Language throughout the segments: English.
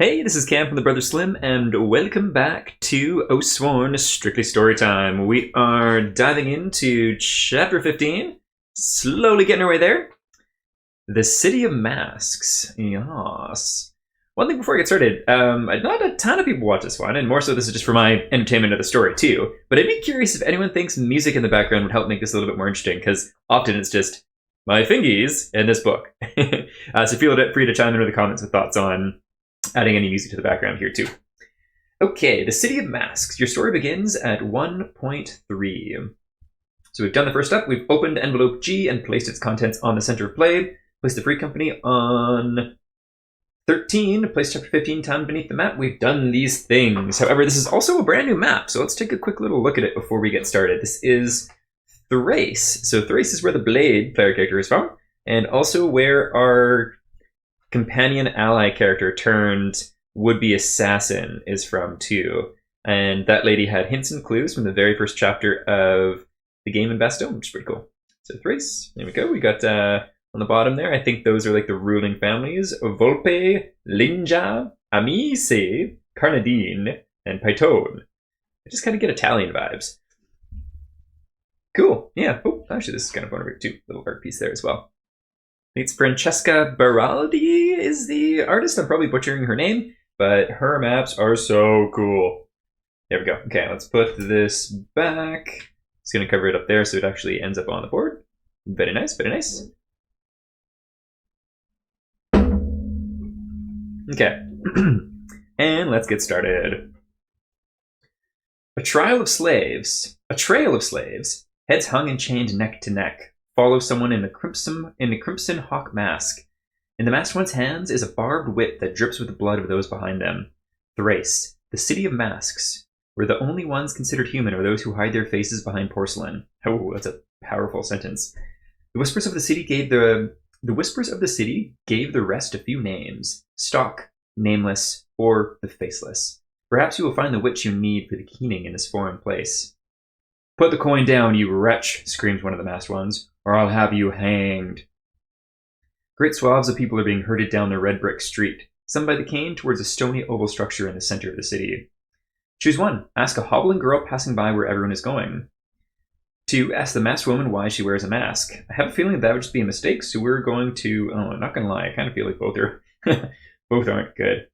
Hey, this is Cam from the Brother Slim, and welcome back to Oathsworn Strictly Storytime. We are diving into Chapter 15, slowly getting our way there. The City of Masks. Yes. One thing before I get started, not a ton of people watch this one, and more so this is just for my entertainment of the story too, but I'd be curious if anyone thinks music in the background would help make this a little bit more interesting, because often it's just my fingies in this book. So feel free to chime in with the comments with thoughts on adding any music to the background here too. Okay, the City of Masks. Your story begins at 1.3. So we've done the first step. We've opened envelope G and placed its contents on the center of play. Placed the free company on 13. Placed chapter 15 down beneath the map. We've done these things. However, this is also a brand new map, so let's take a quick little look at it before we get started. This is Thrace. So Thrace is where the Blade player character is from, and also where our companion ally character turned would-be assassin is from too. And that lady had hints and clues from the very first chapter of the game in Bastogne, which is pretty cool. So Thrace, there we go. We got on the bottom there, I think those are like the ruling families: Volpe, Linja, Amice, Carnadine, and Python. I just kind of get Italian vibes. Cool, yeah. Oh, actually this is kind of one of too. Little art piece there as well. It's Francesca Baraldi is the artist. I'm probably butchering her name, but her maps are so cool. There we go. Okay, let's put this back. It's going to cover it up there so it actually ends up on the board. Very nice, very nice. Okay, and let's get started. A trail of slaves, heads hung and chained neck to neck, follow someone in a crimson hawk mask. In the masked one's hands is a barbed whip that drips with the blood of those behind them. Thrace, the City of Masks, where the only ones considered human are those who hide their faces behind porcelain. Oh, that's a powerful sentence. The whispers of the city gave the rest a few names: Stock, Nameless, or the Faceless. Perhaps you will find the witch you need for the keening in this foreign place. "Put the coin down, you wretch," screams one of the masked ones, "or I'll have you hanged." Great swaths of people are being herded down the red brick street, some by the cane towards a stony oval structure in the center of the city. Choose one. Ask a hobbling girl passing by where everyone is going. 2. Ask the masked woman why she wears a mask. I have a feeling that would just be a mistake, so we're going to... Oh, I'm not going to lie, I kind of feel like both are... both aren't good.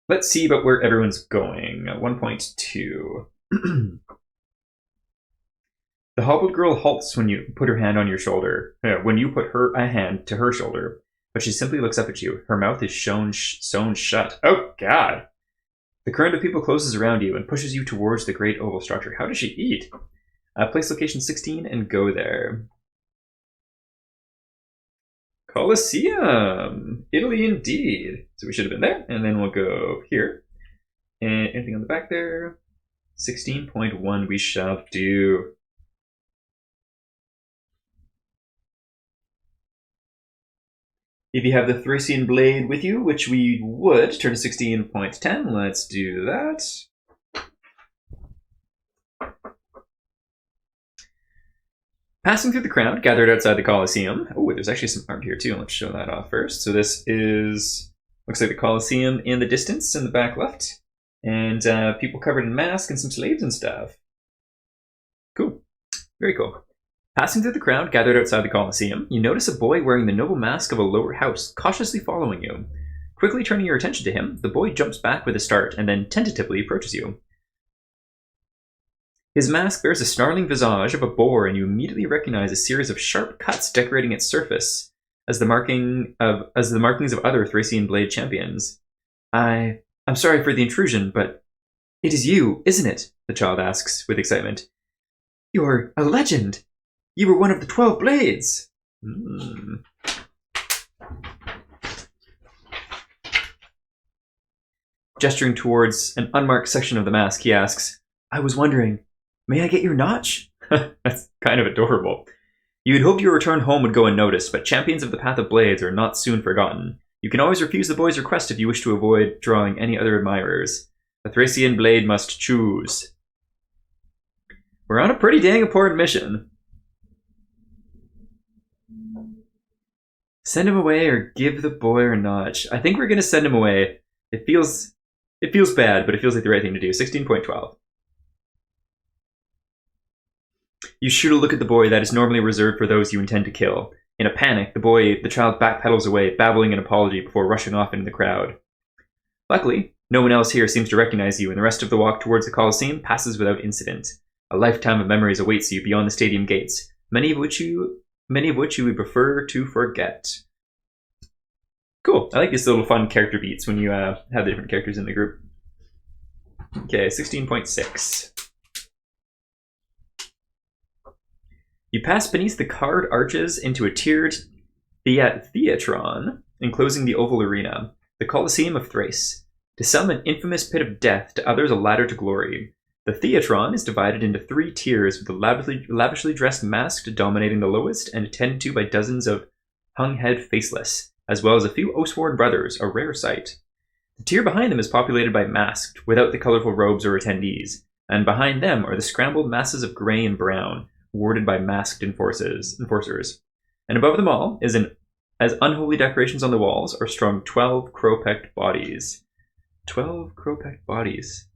Let's see about where everyone's going. 1.2. The hobbled girl halts when you put her hand on your shoulder. When you put a hand to her shoulder, but she simply looks up at you. Her mouth is sewn shut. Oh, God! The current of people closes around you and pushes you towards the great oval structure. How does she eat? Place location 16 and go there. Colosseum! Italy indeed. So we should have been there, and then we'll go here. And anything on the back there? 16.1 we shall do. If you have the Thracian blade with you, which we would, turn to 16.10. Let's do that. Passing through the crowd gathered outside the Colosseum. Oh, there's actually some art here too. Let's show that off first. So this is, looks like the Colosseum in the distance in the back left. And people covered in masks and some slaves and stuff. Cool. Very cool. Passing through the crowd gathered outside the Colosseum, you notice a boy wearing the noble mask of a lower house, cautiously following you. Quickly turning your attention to him, the boy jumps back with a start and then tentatively approaches you. His mask bears a snarling visage of a boar, and you immediately recognize a series of sharp cuts decorating its surface as the markings of other Thracian blade champions. I'm sorry for the intrusion, but it is you, isn't it? The child asks with excitement. You're a legend! You were one of the 12 blades! Gesturing towards an unmarked section of the mask, he asks, I was wondering, may I get your notch? That's kind of adorable. You'd hoped your return home would go unnoticed, but champions of the Path of Blades are not soon forgotten. You can always refuse the boy's request if you wish to avoid drawing any other admirers. The Thracian blade must choose. We're on a pretty dang important mission. Send him away or give the boy a notch. I think we're going to send him away. It feels bad, but it feels like the right thing to do. 16.12. You shoot a look at the boy that is normally reserved for those you intend to kill. In a panic, the child backpedals away, babbling an apology before rushing off into the crowd. Luckily, no one else here seems to recognize you, and the rest of the walk towards the Coliseum passes without incident. A lifetime of memories awaits you beyond the stadium gates, many of which you would prefer to forget. Cool. I like these little fun character beats when you have the different characters in the group. Okay, 16.6. You pass beneath the carved arches into a tiered theatron enclosing the oval arena, the Colosseum of Thrace. To some, an infamous pit of death, to others, a ladder to glory. The theatron is divided into 3 tiers, with the lavishly dressed masked dominating the lowest and attended to by dozens of hung-head faceless, as well as a few Oathsworn brothers, a rare sight. The tier behind them is populated by masked, without the colorful robes or attendees, and behind them are the scrambled masses of grey and brown, warded by masked enforcers. And above them all is as unholy decorations on the walls are strung 12 crow-pecked bodies. 12 crow-pecked bodies.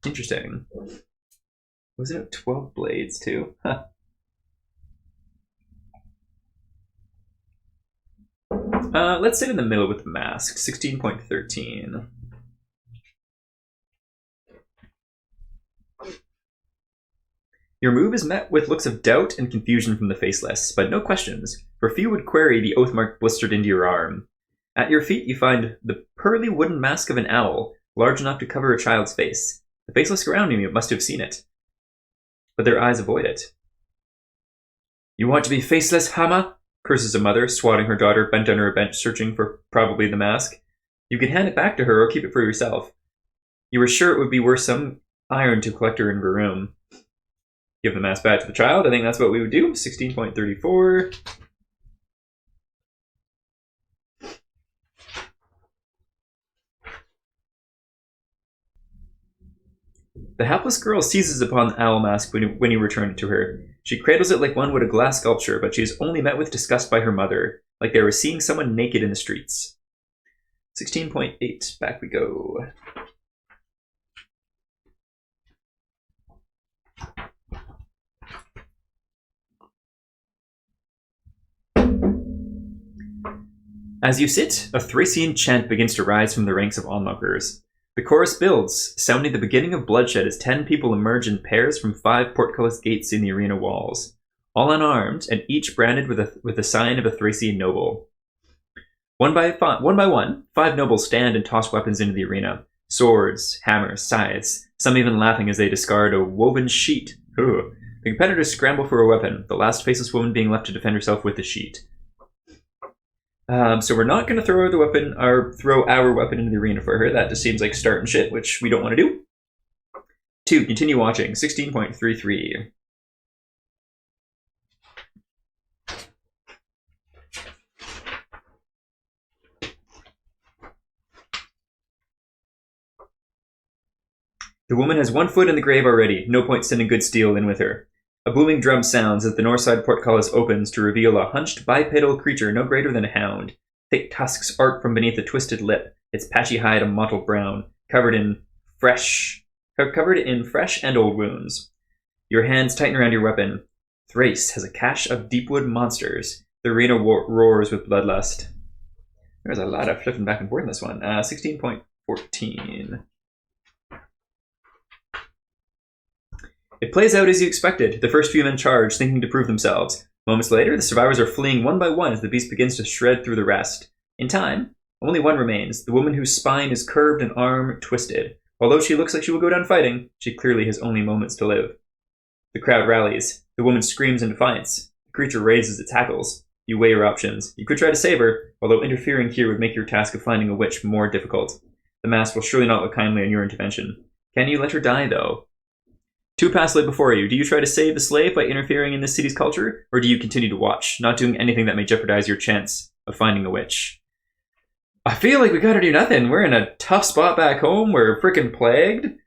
Interesting. Was it 12 blades too? Huh. Let's sit in the middle with the mask. 16.13. Your move is met with looks of doubt and confusion from the faceless, but no questions, for few would query the oath mark blistered into your arm. At your feet you find the pearly wooden mask of an owl, large enough to cover a child's face. The faceless surrounding you must have seen it, but their eyes avoid it. You want to be faceless, Hama? Curses a mother, swatting her daughter bent under a bench searching for probably the mask. You can hand it back to her or keep it for yourself. You were sure it would be worth some iron to collect her in her room. Give the mask back to the child. I think that's what we would do. 16.34. The hapless girl seizes upon the owl mask when you return it to her. She cradles it like one would a glass sculpture, but she is only met with disgust by her mother, like they were seeing someone naked in the streets. 16.8. Back we go. As you sit, a Thracian chant begins to rise from the ranks of onlookers. The chorus builds, sounding the beginning of bloodshed as 10 people emerge in pairs from 5 portcullis gates in the arena walls, all unarmed and each branded with the sign of a Thracian noble. One by one, 5 nobles stand and toss weapons into the arena. Swords, hammers, scythes, some even laughing as they discard a woven sheet. Ooh. The competitors scramble for a weapon, the last faceless woman being left to defend herself with the sheet. So we're not going to throw our weapon into the arena for her. That just seems like starting shit, which we don't want to do. 2. Continue watching. 16.33. The woman has 1 foot in the grave already. No point sending good steel in with her. A booming drum sounds as the north side portcullis opens to reveal a hunched bipedal creature no greater than a hound. Thick tusks arc from beneath a twisted lip, its patchy hide a mottled brown, covered in fresh and old wounds. Your hands tighten around your weapon. Thrace has a cache of Deepwood monsters. The arena roars with bloodlust. There's a lot of flipping back and forth in this one. 16.14. It plays out as you expected. The first few men charge, thinking to prove themselves. Moments later, the survivors are fleeing one by one as the beast begins to shred through the rest. In time, only one remains, the woman whose spine is curved and arm twisted. Although she looks like she will go down fighting, she clearly has only moments to live. The crowd rallies. The woman screams in defiance. The creature raises its hackles. You weigh your options. You could try to save her, although interfering here would make your task of finding a witch more difficult. The mask will surely not look kindly on your intervention. Can you let her die, though? 2 paths lay before you. Do you try to save the slave by interfering in this city's culture, or do you continue to watch, not doing anything that may jeopardize your chance of finding a witch? I feel like we gotta do nothing. We're in a tough spot back home. We're freaking plagued.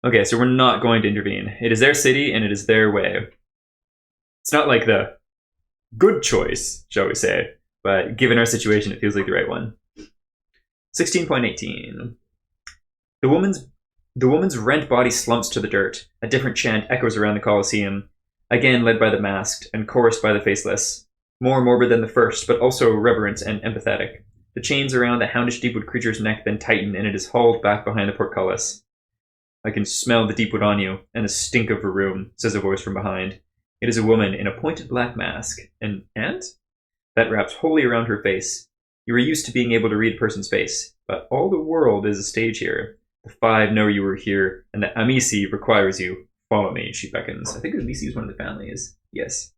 Okay, so we're not going to intervene. It is their city, and it is their way. It's not like the good choice, shall we say. But given our situation, it feels like the right one. 16.18. The woman's rent body slumps to the dirt. A different chant echoes around the Colosseum, again led by the masked and chorused by the faceless. More morbid than the first, but also reverent and empathetic. The chains around the houndish Deepwood creature's neck then tighten, and it is hauled back behind the portcullis. I can smell the Deepwood on you, and the stink of her room, says a voice from behind. It is a woman in a pointed black mask. An ant? That wraps wholly around her face. You are used to being able to read a person's face, but all the world is a stage here. The five know you are here, and the Amici requires you. Follow me, she beckons. I think Amici is one of the families. Yes.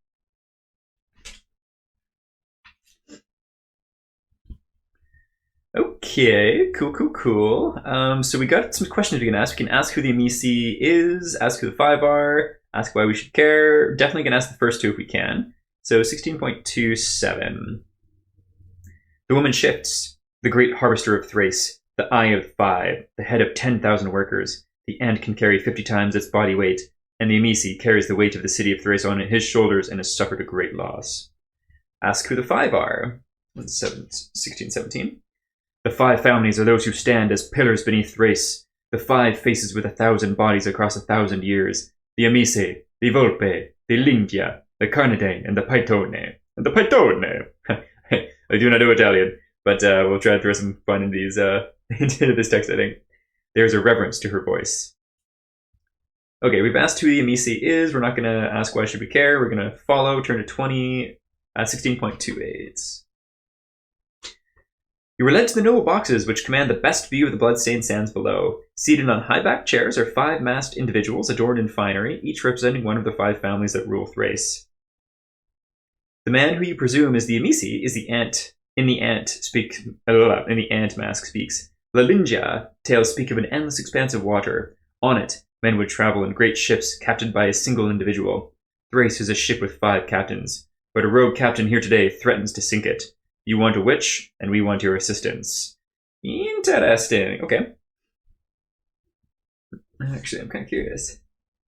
Okay, cool. So we got some questions we can ask. We can ask who the Amici is, ask who the five are, ask why we should care. Definitely gonna ask the first two if we can. So 16.27. The woman shifts, the great harvester of Thrace, the eye of five, the head of 10,000 workers. The ant can carry 50 times its body weight, and the Amici carries the weight of the city of Thrace on his shoulders and has suffered a great loss. Ask who the five are. 16:17. The five families are those who stand as pillars beneath Thrace, the five faces with 1,000 bodies across 1,000 years. The Amici, the Volpe, the Lingia, the Carnide, and the Paitone. And the Paitone! I do not know Italian, but we'll try to throw some fun into these into this text, I think. There's a reverence to her voice. Okay, we've asked who the Amici is. We're not going to ask why should we care. We're going to follow, turn to 16.28. You were led to the noble boxes, which command the best view of the blood-stained sands below. Seated on high-backed chairs are five masked individuals adorned in finery, each representing one of the five families that rule Thrace. The man who you presume is the Amici is the ant. In the ant mask speaks. La Lingia tales speak of an endless expanse of water. On it, men would travel in great ships captained by a single individual. Thrace is a ship with five captains, but a rogue captain here today threatens to sink it. You want a witch, and we want your assistance. Interesting. Okay. Actually, I'm kind of curious.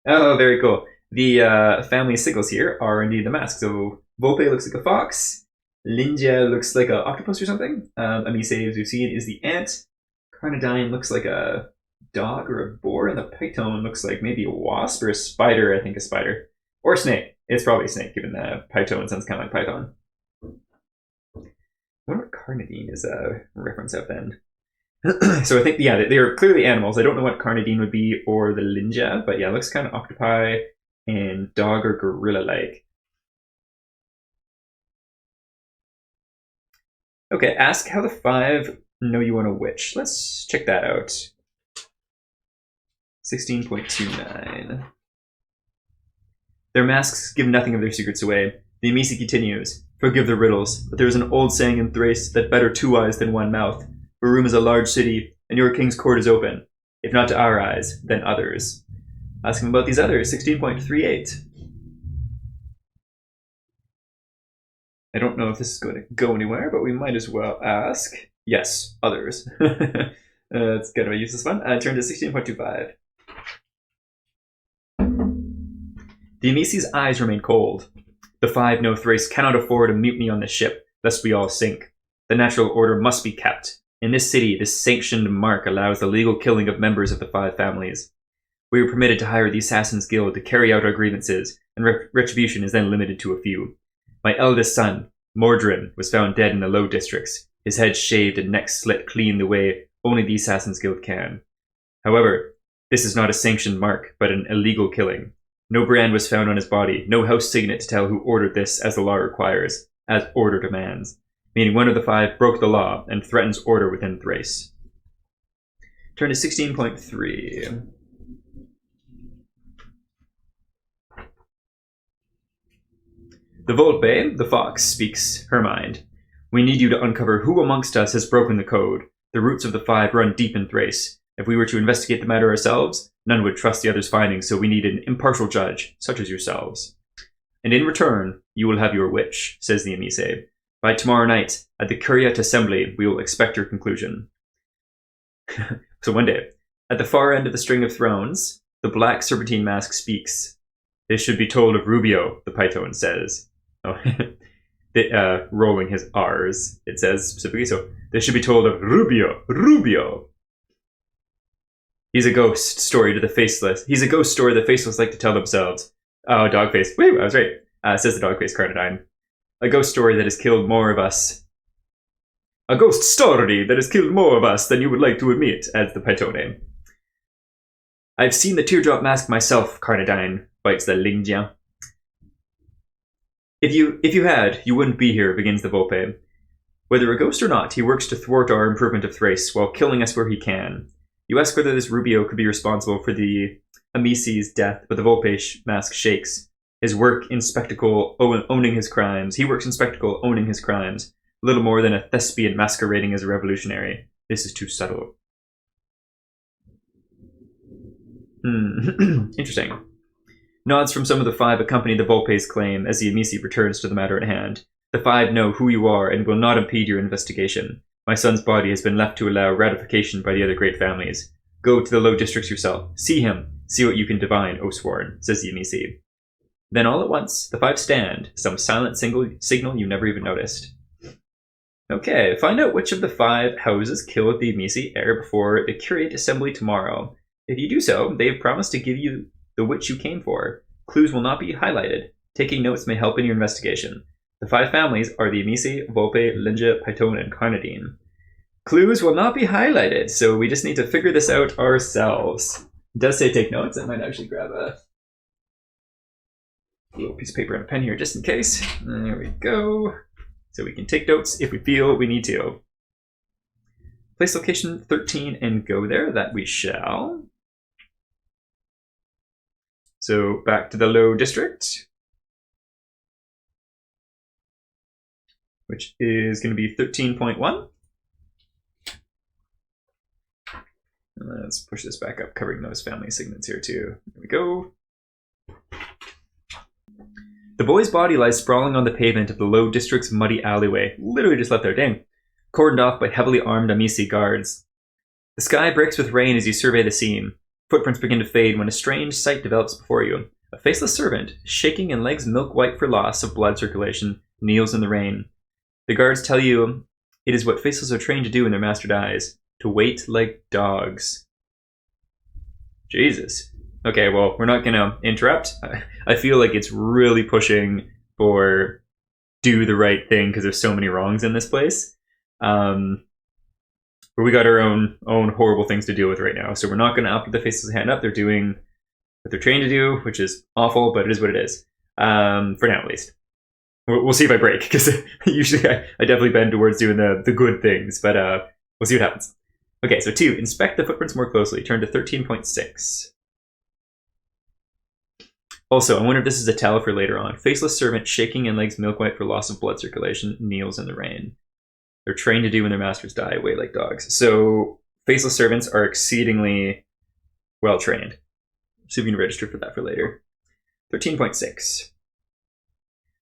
Oh, very cool. The family signals here are indeed the masks. So Volpe looks like a fox. Lingia looks like an octopus or something. Amici, as we've seen, is the ant. Carnidine looks like a dog or a boar, and the Python looks like maybe a wasp or a spider. I think a spider. Or a snake. It's probably a snake, given the Python sounds kind of like python. I wonder what Carnidine is a reference of then. So I think, yeah, they are clearly animals. I don't know what Carnidine would be or the Lingia, but yeah, it looks kind of octopi and dog or gorilla-like. Okay, ask how the five know you want a witch. Let's check that out. 16.29. Their masks give nothing of their secrets away. The Amici continues. Forgive the riddles, but there is an old saying in Thrace that better two eyes than one mouth. For Rome is a large city, and your king's court is open. If not to our eyes, then others. Ask him about these others. 16.38. I don't know if this is going to go anywhere, but we might as well ask. Yes, others. It's kind of a useless one. Turn to 16.25. The Amici's eyes remain cold. The five know Thrace cannot afford a mutiny on this ship, lest we all sink. The natural order must be kept. In this city, this sanctioned mark allows the legal killing of members of the five families. We are permitted to hire the Assassin's Guild to carry out our grievances, and retribution is then limited to a few. My eldest son, Mordrin, was found dead in the Low Districts, his head shaved and neck slit clean the way only the Assassin's Guild can. However, this is not a sanctioned mark, but an illegal killing. No brand was found on his body, no house signet to tell who ordered this as the law requires, as order demands, meaning one of the five broke the law and threatens order within Thrace. Turn to 16.3. The Volpe, the fox, speaks her mind. We need you to uncover who amongst us has broken the code. The roots of the five run deep in Thrace. If we were to investigate the matter ourselves, none would trust the others' findings, so we need an impartial judge, such as yourselves. And in return, you will have your witch, says the Amici. By tomorrow night, at the Curiate Assembly, we will expect your conclusion. So one day, at the far end of the string of thrones, the black serpentine mask speaks. This should be told of Rubio, the Python says. Oh. rolling his R's, it says specifically. So they should be told of Rubio. Rubio. He's a ghost story to the faceless. He's a ghost story the faceless like to tell themselves. Oh, Dogface. Wait, I was right. Says the Dogface Carnadine. A ghost story that has killed more of us. A ghost story that has killed more of us than you would like to admit, adds the Pythone. I've seen the teardrop mask myself, Carnadine, bites the Lingjian. If you had, you wouldn't be here, begins the Volpe. Whether a ghost or not, he works to thwart our improvement of Thrace, while killing us where he can. You ask whether this Rubio could be responsible for the Amici's death, but the Volpe mask shakes. His work in spectacle, owning his crimes. He works in spectacle, owning his crimes. Little more than a thespian masquerading as a revolutionary. This is too subtle. Interesting. Nods from some of the five accompany the Volpe's claim as the Amici returns to the matter at hand. The five know who you are and will not impede your investigation. My son's body has been left to allow ratification by the other great families. Go to the low districts yourself. See him. See what you can divine, Oathsworn, says the Amici. Then all at once, the five stand, some silent signal you never even noticed. Okay, find out which of the five houses killed the Amici ere before the Curate Assembly tomorrow. If you do so, they have promised to give you the witch you came for. Clues will not be highlighted. Taking notes may help in your investigation. The five families are the Amici, Volpe, Linja, Python, and Carnadine. Clues will not be highlighted, so we just need to figure this out ourselves. It does say take notes. I might actually grab a little piece of paper and a pen here just in case. There we go. So we can take notes if we feel we need to. Place location 13 and go there. That we shall. So back to the low district, which is going to be 13.1. Let's push this back up, covering those family segments here too. There we go. The boy's body lies sprawling on the pavement of the low district's muddy alleyway. Literally just left there, dang. Cordoned off by heavily armed Amici guards. The sky breaks with rain as you survey the scene. Footprints begin to fade when a strange sight develops before you. A faceless servant, shaking and legs milk white for loss of blood circulation, kneels in the rain. The guards tell you it is what faceless are trained to do when their master dies. To wait like dogs. Jesus. Okay, well, we're not going to interrupt. I feel like it's really pushing for do the right thing because there's so many wrongs in this place. But we got our own horrible things to deal with right now. So we're not going to up the faceless hand up. They're doing what they're trained to do, which is awful, but it is what it is. For now, at least. We'll see if I break, because usually I definitely bend towards doing the good things, but we'll see what happens. Okay, so 2, inspect the footprints more closely. Turn to 13.6. Also, I wonder if this is a tell for later on. Faceless servant, shaking and legs milk white for loss of blood circulation, kneels in the rain. They're trained to do when their masters die, wait like dogs. So, faceless servants are exceedingly well trained. So you can register for that for later. 13.6.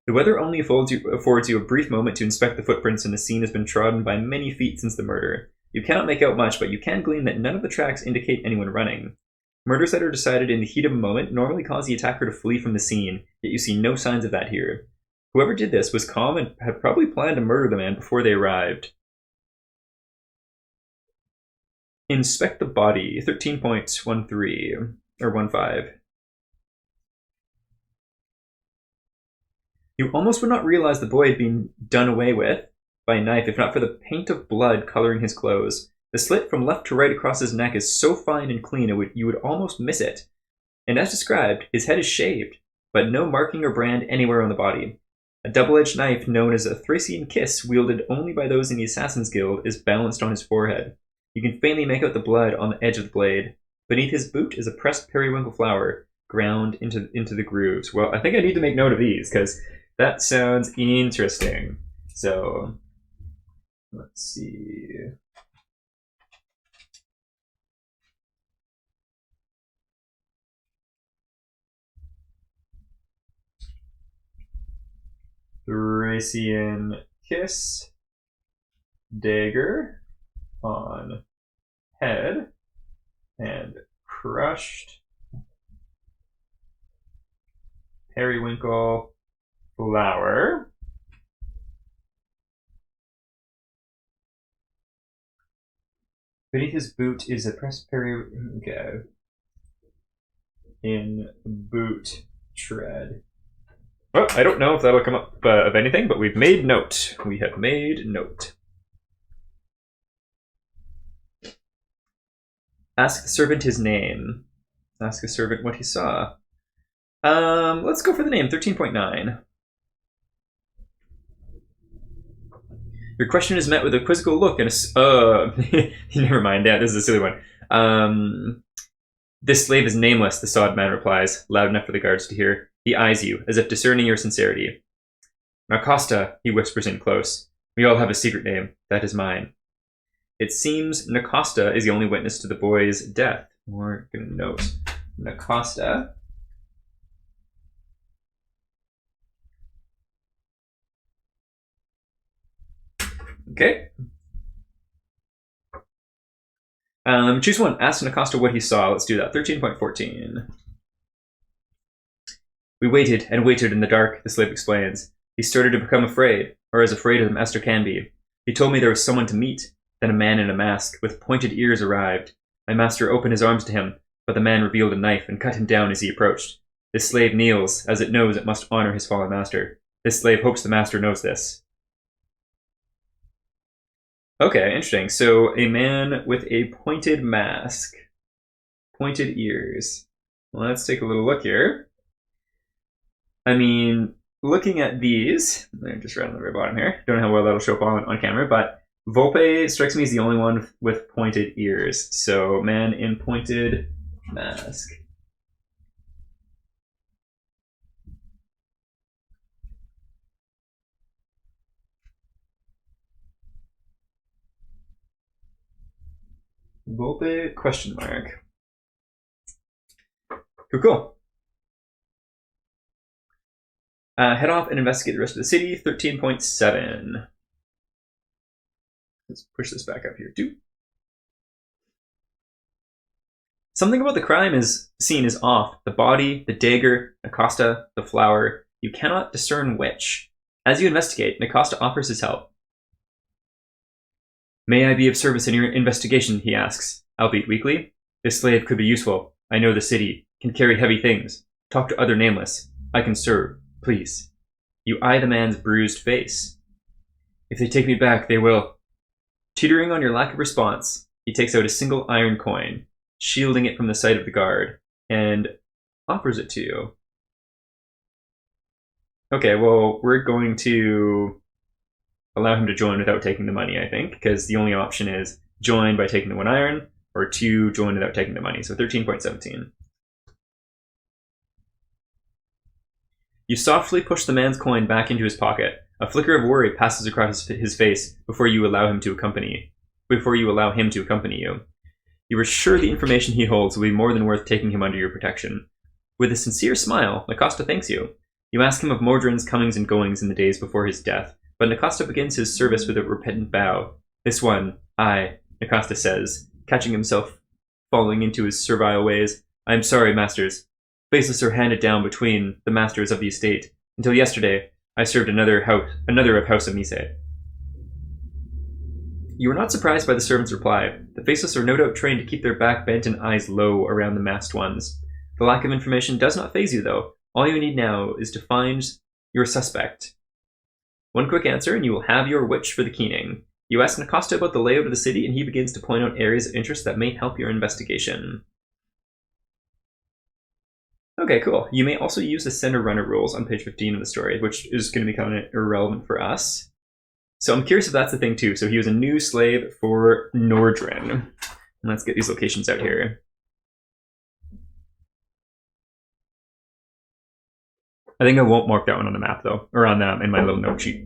The weather only affords you a brief moment to inspect the footprints, and the scene has been trodden by many feet since the murder. You cannot make out much, but you can glean that none of the tracks indicate anyone running. Murders that are decided in the heat of a moment normally cause the attacker to flee from the scene, yet you see no signs of that here. Whoever did this was calm and had probably planned to murder the man before they arrived. Inspect the body, 13.13, or 15. You almost would not realize the boy had been done away with by a knife if not for the paint of blood coloring his clothes. The slit from left to right across his neck is so fine and clean you would almost miss it. And as described, his head is shaved, but no marking or brand anywhere on the body. A double-edged knife known as a Thracian kiss, wielded only by those in the Assassin's Guild, is balanced on his forehead. You can faintly make out the blood on the edge of the blade. Beneath his boot is a pressed periwinkle flower, ground into the grooves. Well, I think I need to make note of these, because that sounds interesting. So, let's see. Thracian kiss, dagger on head, and crushed periwinkle flower. Beneath his boot is a pressed okay. In boot tread. Well, I don't know if that'll come up of anything, but we've made note. We have made note. Ask the servant his name. Ask the servant what he saw. Let's go for the name, 13.9. Your question is met with a quizzical look and a... never mind, yeah, this is a silly one. This slave is nameless, the sod man replies, loud enough for the guards to hear. He eyes you, as if discerning your sincerity. Nacosta, he whispers in close. We all have a secret name. That is mine. It seems Nacosta is the only witness to the boy's death. We're going to note Nacosta. Okay. Choose one. Ask Nacosta what he saw. Let's do that. 13.14. We waited and waited in the dark, the slave explains. He started to become afraid, or as afraid as a master can be. He told me there was someone to meet. Then a man in a mask, with pointed ears, arrived. My master opened his arms to him, but the man revealed a knife and cut him down as he approached. This slave kneels, as it knows it must honor his fallen master. This slave hopes the master knows this. Okay, interesting. So, a man with a pointed mask. Pointed ears. Let's take a little look here. I mean, looking at these, they're just right on the very bottom here. Don't know how well that'll show up on camera, but Volpe strikes me as the only one with pointed ears. So, man in pointed mask. Volpe, question mark. Cool. Head off and investigate the rest of the city, 13.7. Let's push this back up here, too. Something about the crime scene is off. The body, the dagger, Nacosta, the flower. You cannot discern which. As you investigate, Nacosta offers his help. May I be of service in your investigation, he asks, albeit weakly. This slave could be useful. I know the city, can carry heavy things. Talk to other nameless. I can serve, please. You eye the man's bruised face. If they take me back, they will. Teetering on your lack of response, he takes out a single iron coin, shielding it from the sight of the guard, and offers it to you. Okay, well, we're going to allow him to join without taking the money, I think, because the only option is join by taking the 1 iron, or 2, join without taking the money. So 13.17. You softly push the man's coin back into his pocket. A flicker of worry passes across his face before you allow him to accompany you. You are sure the information he holds will be more than worth taking him under your protection. With a sincere smile, Nacosta thanks you. You ask him of Mordrin's comings and goings in the days before his death, but Nacosta begins his service with a repentant bow. This one, I, Nacosta says, catching himself falling into his servile ways. I am sorry, masters. Faceless are handed down between the masters of the estate. Until yesterday, I served another of House of Mise. You were not surprised by the servant's reply. The faceless are no doubt trained to keep their back bent and eyes low around the masked ones. The lack of information does not faze you, though. All you need now is to find your suspect. One quick answer, and you will have your witch for the keening. You ask Nacosta about the layout of the city, and he begins to point out areas of interest that may help your investigation. Okay, cool. You may also use the sender runner rules on page 15 of the story, which is going to become irrelevant for us. So I'm curious if that's the thing too. So he was a new slave for Nordrin. Let's get these locations out here. I think I won't mark that one on the map though, or on in my little note sheet.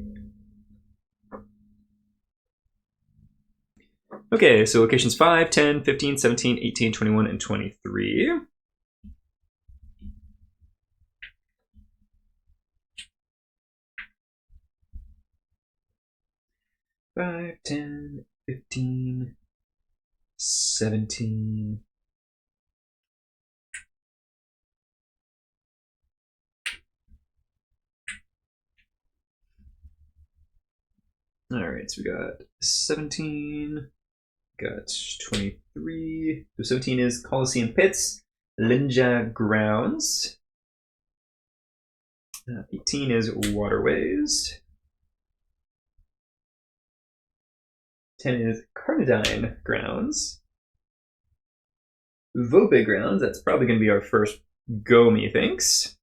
Okay, so locations 5, 10, 15, 17, 18, 21, and 23. Five, 10, 15, 17. All right, so we got 17. got 23. So 17 is Coliseum Pits, Linja Grounds. 18 is Waterways. 10 is Carnadine Grounds. Volpe Grounds, that's probably going to be our first go, methinks.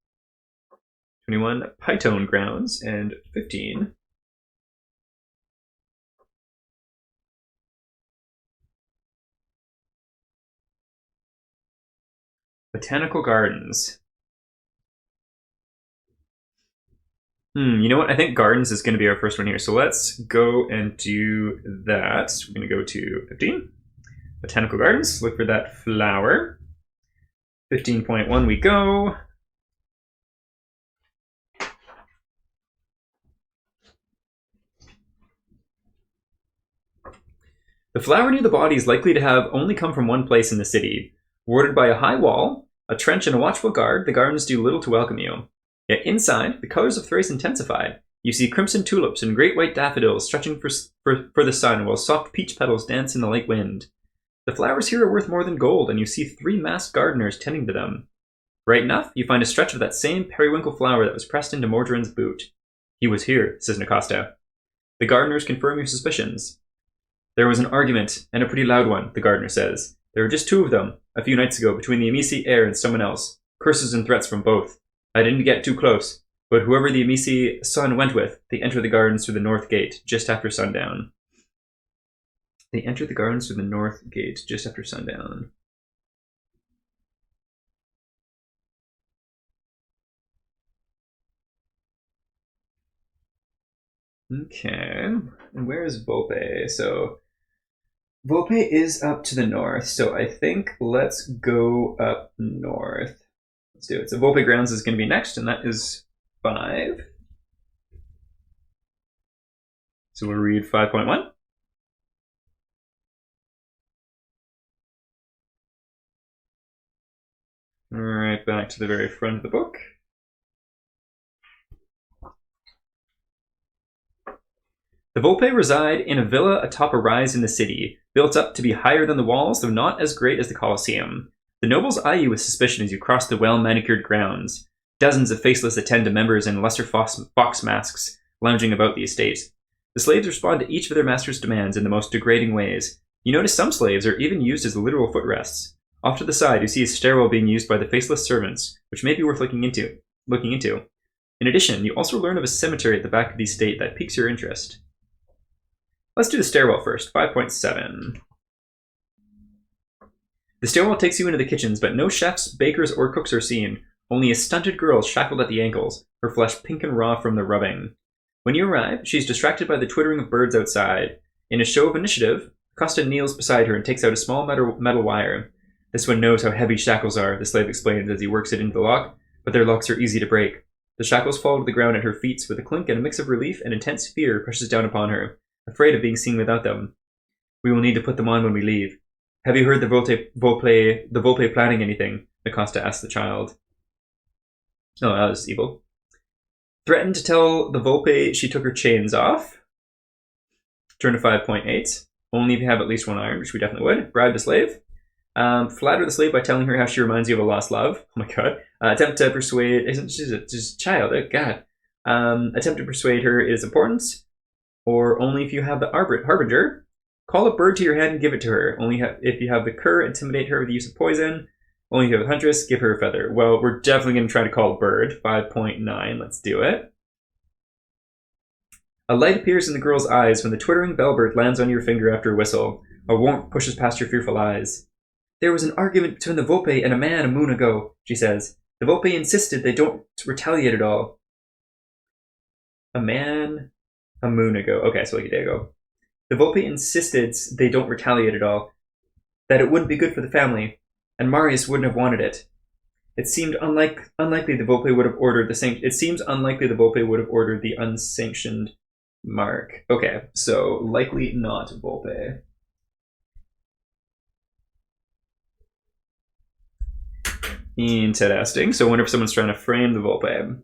21, Python Grounds, and 15. Botanical Gardens. You know what? I think Gardens is going to be our first one here. So let's go and do that. We're going to go to 15. Botanical Gardens. Look for that flower. 15.1 we go. The flower near the body is likely to have only come from one place in the city. Warded by a high wall, a trench, and a watchful guard, the gardens do little to welcome you. Yet inside, the colors of Thrace intensify. You see crimson tulips and great white daffodils stretching for the sun, while soft peach petals dance in the light wind. The flowers here are worth more than gold, and you see 3 masked gardeners tending to them. Right enough, you find a stretch of that same periwinkle flower that was pressed into Mordrin's boot. He was here, says Nacosta. The gardeners confirm your suspicions. There was an argument, and a pretty loud one, the gardener says. There were just 2 of them, a few nights ago, between the Amici heir and someone else. Curses and threats from both. I didn't get too close, but whoever the Amici son went with, they enter the gardens through the north gate, just after sundown. They enter the gardens through the north gate, just after sundown. Okay, and where is Volpe? So, Volpe is up to the north, so I think let's go up north. Let's do it. So Volpe Grounds is going to be next, and that is 5. So we'll read 5.1. Right back to the very front of the book. The Volpe reside in a villa atop a rise in the city, built up to be higher than the walls, though not as great as the Colosseum. The nobles eye you with suspicion as you cross the well-manicured grounds. Dozens of faceless attend to members in lesser fox masks lounging about the estate. The slaves respond to each of their master's demands in the most degrading ways. You notice some slaves are even used as literal footrests. Off to the side, you see a stairwell being used by the faceless servants, which may be worth looking into. In addition, you also learn of a cemetery at the back of the estate that piques your interest. Let's do the stairwell first, 5.7. The stairwell takes you into the kitchens, but no chefs, bakers, or cooks are seen. Only a stunted girl shackled at the ankles, her flesh pink and raw from the rubbing. When you arrive, she's distracted by the twittering of birds outside. In a show of initiative, Costa kneels beside her and takes out a small metal wire. This one knows how heavy shackles are, the slave explains as he works it into the lock, but their locks are easy to break. The shackles fall to the ground at her feet with a clink, and a mix of relief and intense fear presses down upon her, afraid of being seen without them. We will need to put them on when we leave. Have you heard the Volpe planning anything? Acosta asked the child. Oh, that was evil. Threatened to tell the Volpe she took her chains off. Turn to 5.8. Only if you have at least 1 iron, which we definitely would. Bribe the slave. Flatter the slave by telling her how she reminds you of a lost love. Oh my god. Attempt to persuade... She's a child. Oh god. Attempt to persuade her it is important. Or only if you have the Harbinger. Call a bird to your hand and give it to her. Only if you have the cur, intimidate her with the use of poison. Only if you have the Huntress, give her a feather. Well, we're definitely going to try to call a bird. 5.9, let's do it. A light appears in the girl's eyes when the twittering bellbird lands on your finger after a whistle. A warmth pushes past your fearful eyes. There was an argument between the Volpe and a man a moon ago, she says. The Volpe insisted they don't retaliate at all. A man a moon ago. Okay, so like a day ago. The Volpe insisted they don't retaliate at all, that it wouldn't be good for the family, and Marius wouldn't have wanted it. It seemed unlikely the Volpe would have ordered the unsanctioned mark. Okay, so likely not Volpe. Interesting. So I wonder if someone's trying to frame the Volpe.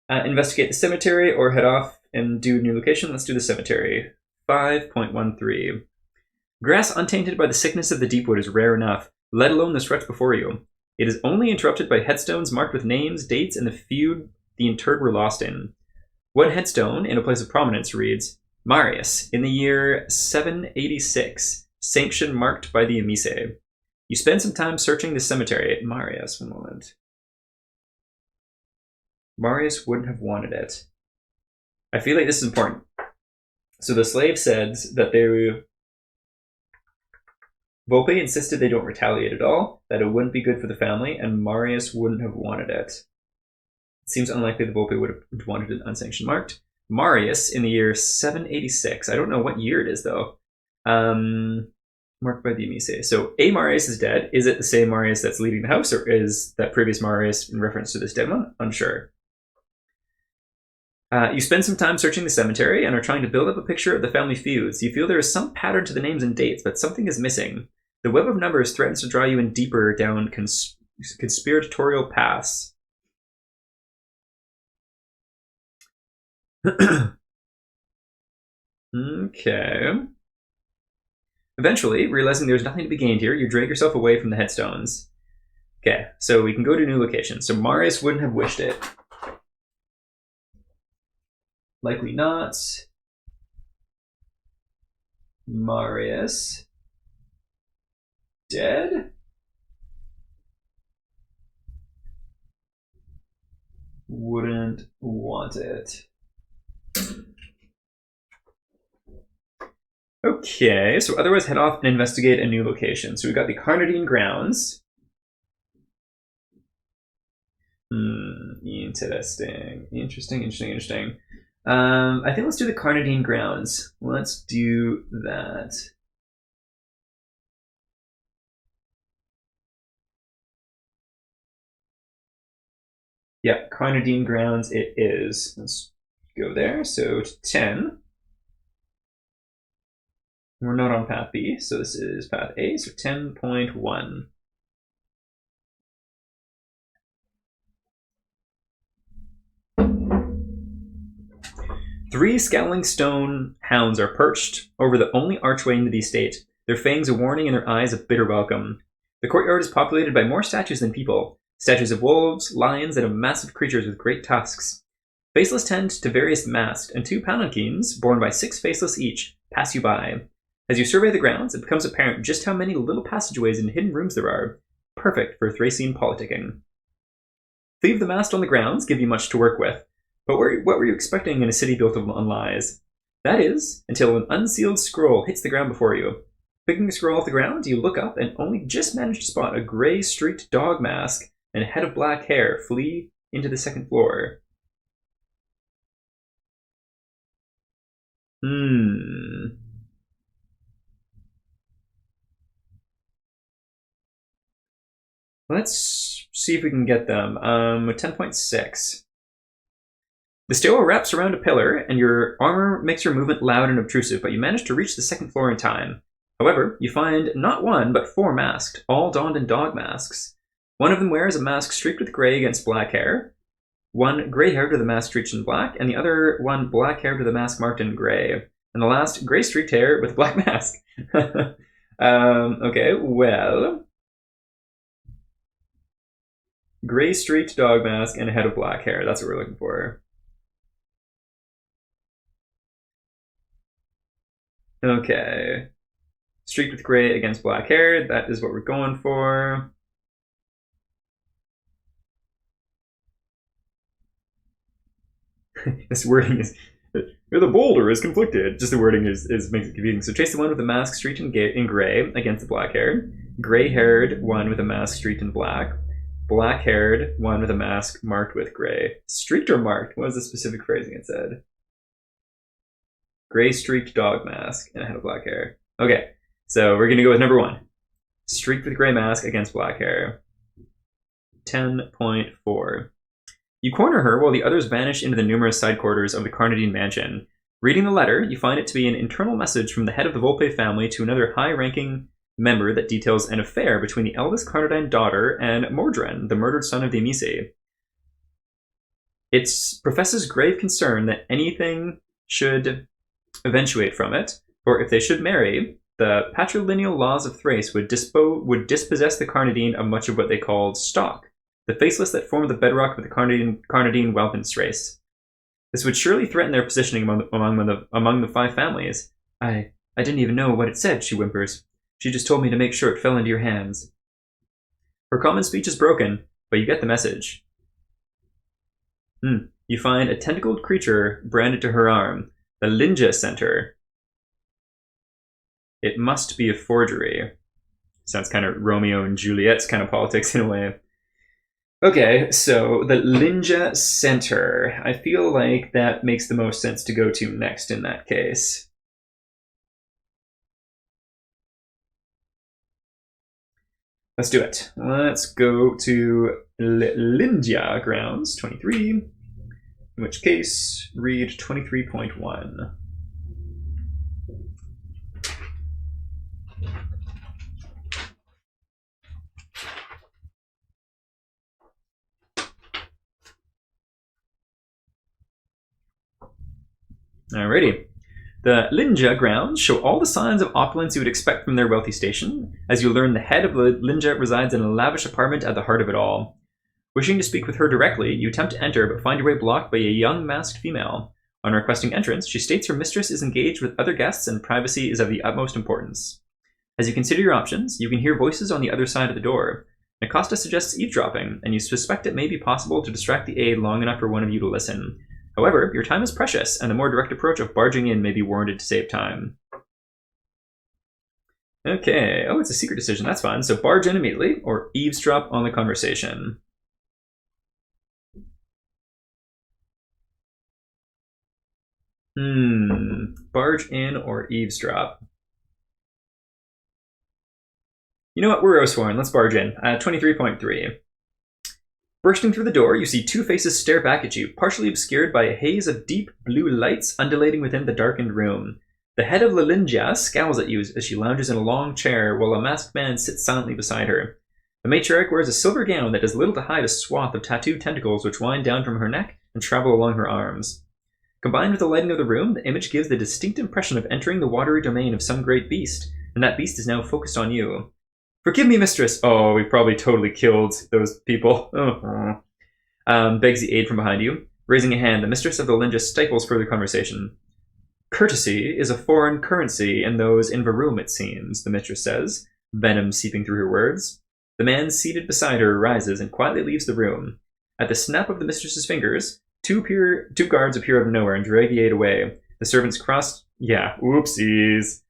Investigate the cemetery or head off and do a new location. Let's do the cemetery. 5.13. Grass untainted by the sickness of the Deepwood is rare enough, let alone the stretch before you. It is only interrupted by headstones marked with names, dates, and the feud the interred were lost in. One headstone, in a place of prominence, reads, Marius, in the year 786, sanction marked by the Amice. You spend some time searching the cemetery. Marius, one moment. Marius wouldn't have wanted it. I feel like this is important. So the slave says that Volpe insisted they don't retaliate at all, that it wouldn't be good for the family, and Marius wouldn't have wanted it. It seems unlikely the Volpe would have wanted it unsanctioned marked. Marius in the year 786. I don't know what year it is, though. Marked by the Amice. So A Marius is dead. Is it the same Marius that's leading the house, or is that previous Marius in reference to this dead one? Unsure. You spend some time searching the cemetery and are trying to build up a picture of the family feuds. You feel there is some pattern to the names and dates, but something is missing. The web of numbers threatens to draw you in deeper down conspiratorial paths. Okay. Eventually, realizing there's nothing to be gained here, you drag yourself away from the headstones. Okay, so we can go to new locations. So Marius wouldn't have wished it. Likely not. Marius. Dead? Wouldn't want it. Okay, so otherwise head off and investigate a new location. So we've got the Carnadine Grounds. Interesting. I think let's do the Carnadine Grounds. Let's do that. Yeah, Carnadine Grounds it is. Let's go there. So 10. We're not on path B, so this is path A, so 10.1. Three scowling stone hounds are perched over the only archway into the estate, their fangs a warning and their eyes a bitter welcome. The courtyard is populated by more statues than people, statues of wolves, lions, and of massive creatures with great tusks. Faceless tend to various masked, and two palanquins, borne by 6 faceless each, pass you by. As you survey the grounds, it becomes apparent just how many little passageways and hidden rooms there are, perfect for Thracian politicking. Three of the masked on the grounds give you much to work with, but what were you expecting in a city built on lies? That is, until an unsealed scroll hits the ground before you. Picking the scroll off the ground, you look up and only just manage to spot a grey-streaked dog mask and a head of black hair flee into the second floor. Let's see if we can get them. 10.6. The stairwell wraps around a pillar, and your armor makes your movement loud and obtrusive, but you manage to reach the second floor in time. However, you find not one, but 4 masked, all donned in dog masks. One of them wears a mask streaked with grey against black hair, one grey-haired with a mask streaked in black, and the other one black-haired with a mask marked in grey. And the last, grey-streaked hair with a black mask. Okay, well... Grey-streaked dog mask and a head of black hair. That's what we're looking for. Okay. Streaked with grey against black hair. That is what we're going for. This wording is... The boulder is conflicted. Just the wording is makes it confusing. So chase the one with the mask streaked in grey against the black hair. Grey-haired one with a mask streaked in black. Black-haired one with a mask marked with grey. Streaked or marked? What was the specific phrasing it said? Grey-streaked dog mask and a head of black hair. Okay, so we're going to go with number 1. Streaked with grey mask against black hair. 10.4. You corner her while the others vanish into the numerous side quarters of the Carnadine mansion. Reading the letter, you find it to be an internal message from the head of the Volpe family to another high-ranking member that details an affair between the eldest Carnadine daughter and Mordren, the murdered son of the Amice. It professes grave concern that anything should eventuate from it, or if they should marry, the patrilineal laws of Thrace would dispossess the Carnadine of much of what they called stock, the faceless that formed the bedrock of the Carnadine Welpens race. This would surely threaten their positioning among the 5 families. I didn't even know what it said, she whimpers. She just told me to make sure it fell into your hands. Her common speech is broken, but you get the message. You find a tentacled creature branded to her arm, the Linja Center. It must be a forgery. Sounds kind of Romeo and Juliet's kind of politics in a way. Okay, so the Linja Center. I feel like that makes the most sense to go to next in that case. Let's do it. Let's go to Linja Grounds 23, in which case, read 23.1. Alrighty. The Linja grounds show all the signs of opulence you would expect from their wealthy station, as you learn the head of the Linja resides in a lavish apartment at the heart of it all. Wishing to speak with her directly, you attempt to enter, but find your way blocked by a young masked female. On requesting entrance, she states her mistress is engaged with other guests and privacy is of the utmost importance. As you consider your options, you can hear voices on the other side of the door. Acosta suggests eavesdropping, and you suspect it may be possible to distract the aide long enough for one of you to listen. However, your time is precious, and the more direct approach of barging in may be warranted to save time. Okay, it's a secret decision, that's fine. So barge in immediately, or eavesdrop on the conversation. Barge in or eavesdrop. You know what, we're Oathsworn, let's barge in. 23.3. Bursting through the door, you see 2 faces stare back at you, partially obscured by a haze of deep blue lights undulating within the darkened room. The head of Lilinja scowls at you as she lounges in a long chair, while a masked man sits silently beside her. The matriarch wears a silver gown that does little to hide a swath of tattooed tentacles which wind down from her neck and travel along her arms. Combined with the lighting of the room, the image gives the distinct impression of entering the watery domain of some great beast, and that beast is now focused on you. Forgive me, mistress. Oh, we've probably totally killed those people. Begs the aide from behind you. Raising a hand, the mistress of the Linja stifles further conversation. Courtesy is a foreign currency in those in the room, it seems, the mistress says, venom seeping through her words. The man seated beside her rises and quietly leaves the room. At the snap of the mistress's fingers, two guards appear out of nowhere and drag the aide away. The servants oopsies.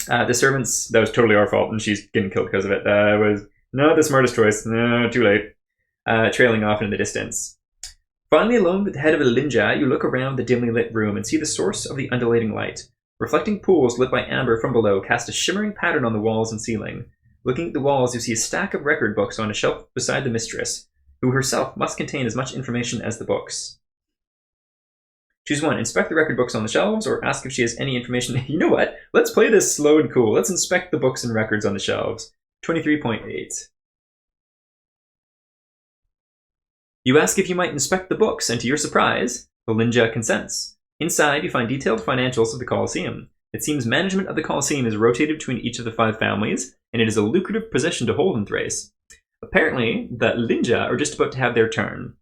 The servants, that was totally our fault, and she's getting killed because of it. Was not the smartest choice. No, too late. Trailing off in the distance. Finally alone with the head of a Linja, you look around the dimly lit room and see the source of the undulating light. Reflecting pools lit by amber from below cast a shimmering pattern on the walls and ceiling. Looking at the walls, you see a stack of record books on a shelf beside the mistress, who herself must contain as much information as the books. Choose one. Inspect the record books on the shelves, or ask if she has any information. You know what? Let's play this slow and cool. Let's inspect the books and records on the shelves. 23.8. You ask if you might inspect the books, and to your surprise, the Linja consents. Inside, you find detailed financials of the Colosseum. It seems management of the Colosseum is rotated between each of the 5 families, and it is a lucrative position to hold in Thrace. Apparently, the Linja are just about to have their turn.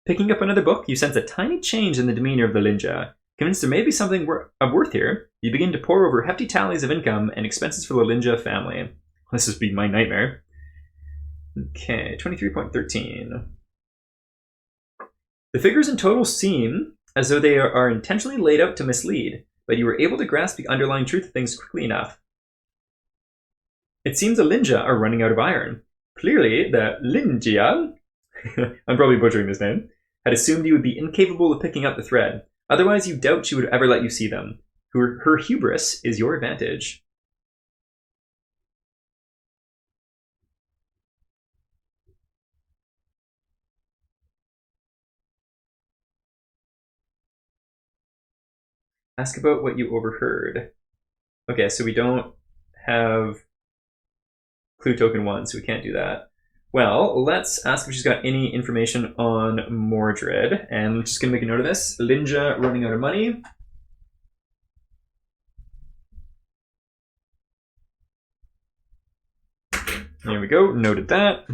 Picking up another book, you sense a tiny change in the demeanor of the Linja. Convinced there may be something of worth here, you begin to pore over hefty tallies of income and expenses for the Linja family. This has been my nightmare. Okay, 23.13. The figures in total seem as though they are intentionally laid out to mislead, but you were able to grasp the underlying truth of things quickly enough. It seems the Linja are running out of iron. Clearly, the Linja, I'm probably butchering this name, had assumed you would be incapable of picking up the thread. Otherwise, you doubt she would ever let you see them. Her hubris is your advantage. Ask about what you overheard. Okay, so we don't have clue token 1, so we can't do that. Well, let's ask if she's got any information on Mordred. And I'm just going to make a note of this. Linja running out of money. There we go. Noted that.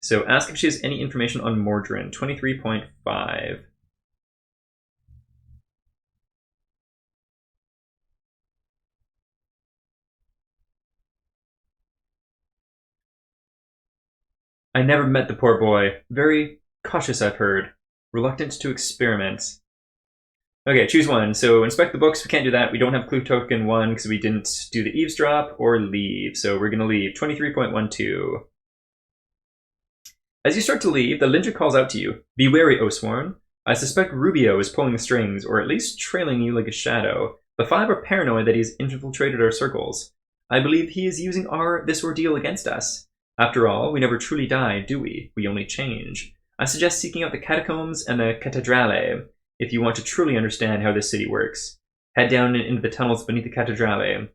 So ask if she has any information on Mordrin. 23.5. I never met the poor boy. Very cautious, I've heard. Reluctant to experiment. Okay, choose one. So inspect the books. We can't do that. We don't have clue token 1 because we didn't do the eavesdrop or leave. So we're going to leave. 23.12. As you start to leave, the Lindra calls out to you. Be wary, Oathsworn. I suspect Rubio is pulling the strings, or at least trailing you like a shadow. The Five are paranoid that he has infiltrated our circles. I believe he is using this ordeal against us. After all, we never truly die, do we? We only change. I suggest seeking out the catacombs and the cathedrale if you want to truly understand how this city works. Head down into the tunnels beneath the cathedrale.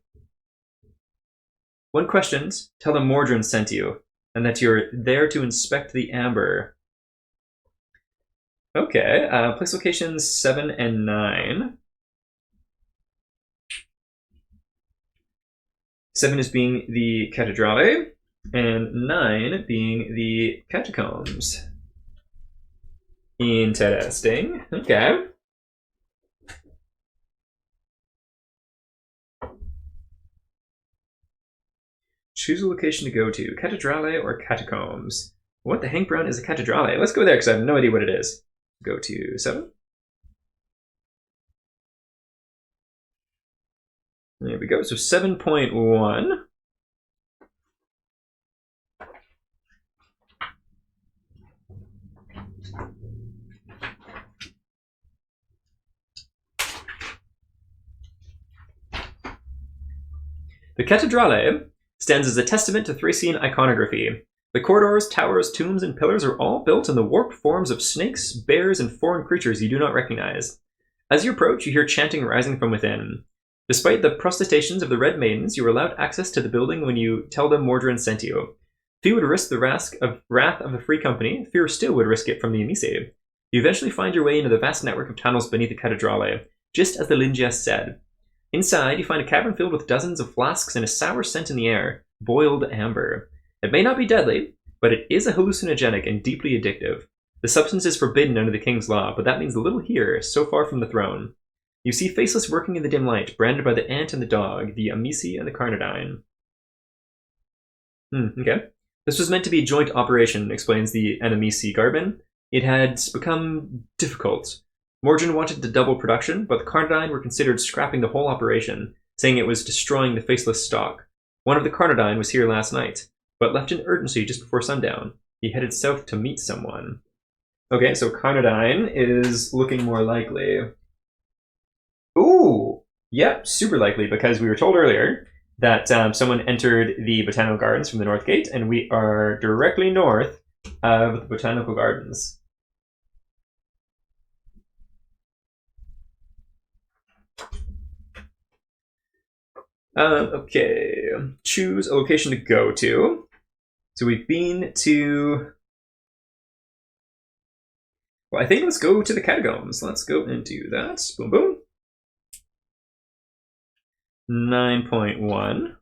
When questioned, tell them Mordrin sent you, and that you're there to inspect the amber. Okay, place locations 7 and 9. 7 is being the cathedrale, and 9 being the catacombs. Interesting. Okay. Choose a location to go to. Cathedrale or catacombs? What the Hank Brown is a cathedrale? Let's go there because I have no idea what it is. Go to 7. There we go. So 7.1. The cathedrale stands as a testament to Thracian iconography. The corridors, towers, tombs, and pillars are all built in the warped forms of snakes, bears, and foreign creatures you do not recognize. As you approach, you hear chanting rising from within. Despite the protestations of the Red Maidens, you are allowed access to the building when you tell them Mordrin sent you. Few would risk the wrath of the Free Company, fewer still would risk it from the Emissary. You eventually find your way into the vast network of tunnels beneath the cathedrale, just as the Lingia said. Inside, you find a cavern filled with dozens of flasks and a sour scent in the air, boiled amber. It may not be deadly, but it is a hallucinogenic and deeply addictive. The substance is forbidden under the king's law, but that means little here, so far from the throne. You see Faceless working in the dim light, branded by the ant and the dog, the Amici and the Carnadine. Okay. This was meant to be a joint operation, explains the Amici Garbin. It had become difficult. Mordrin wanted to double production, but the Carnadine were considered scrapping the whole operation, saying it was destroying the Faceless stock. One of the Carnadine was here last night, but left in urgency just before sundown. He headed south to meet someone. Okay, so Carnadine is looking more likely. Ooh! Yep, super likely, because we were told earlier that someone entered the Botanical Gardens from the North Gate, and we are directly north of the Botanical Gardens. Okay, choose a location to go to. So we've been to... Well, I think let's go to the catacombs. Let's go and do that. Boom, boom. 9.1.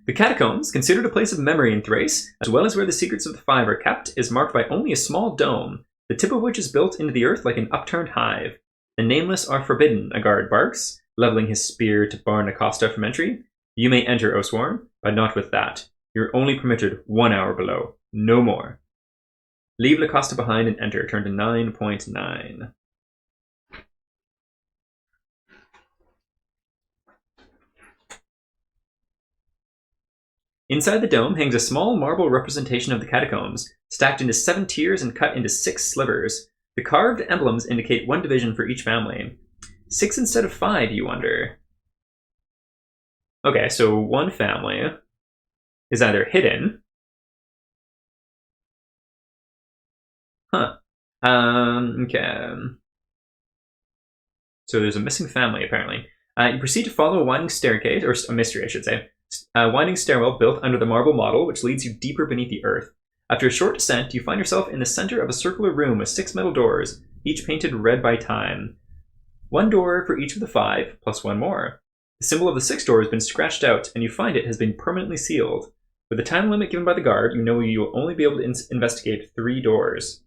The catacombs, considered a place of memory in Thrace, as well as where the secrets of the Five are kept, is marked by only a small dome, the tip of which is built into the earth like an upturned hive. The nameless are forbidden, a guard barks, leveling his spear to bar Nacosta from entry. You may enter, Oathsworn, but not with that. You're only permitted 1 hour below, no more. Leave Nacosta behind and enter, turn to 9.9. Inside the dome hangs a small marble representation of the catacombs, stacked into 7 tiers and cut into 6 slivers. The carved emblems indicate 1 division for each family. 6 instead of 5, you wonder? Okay, so 1 family is either hidden. Huh. Okay. So there's a missing family, apparently. You proceed to follow a winding staircase, or a mystery, I should say, A winding stairwell built under the marble model, which leads you deeper beneath the earth. After a short descent, you find yourself in the center of a circular room with 6 metal doors, each painted red by time. 1 door for each of the 5, plus 1 more. The symbol of the 6th door has been scratched out, and you find it has been permanently sealed. With the time limit given by the guard, you know you will only be able to investigate 3 doors.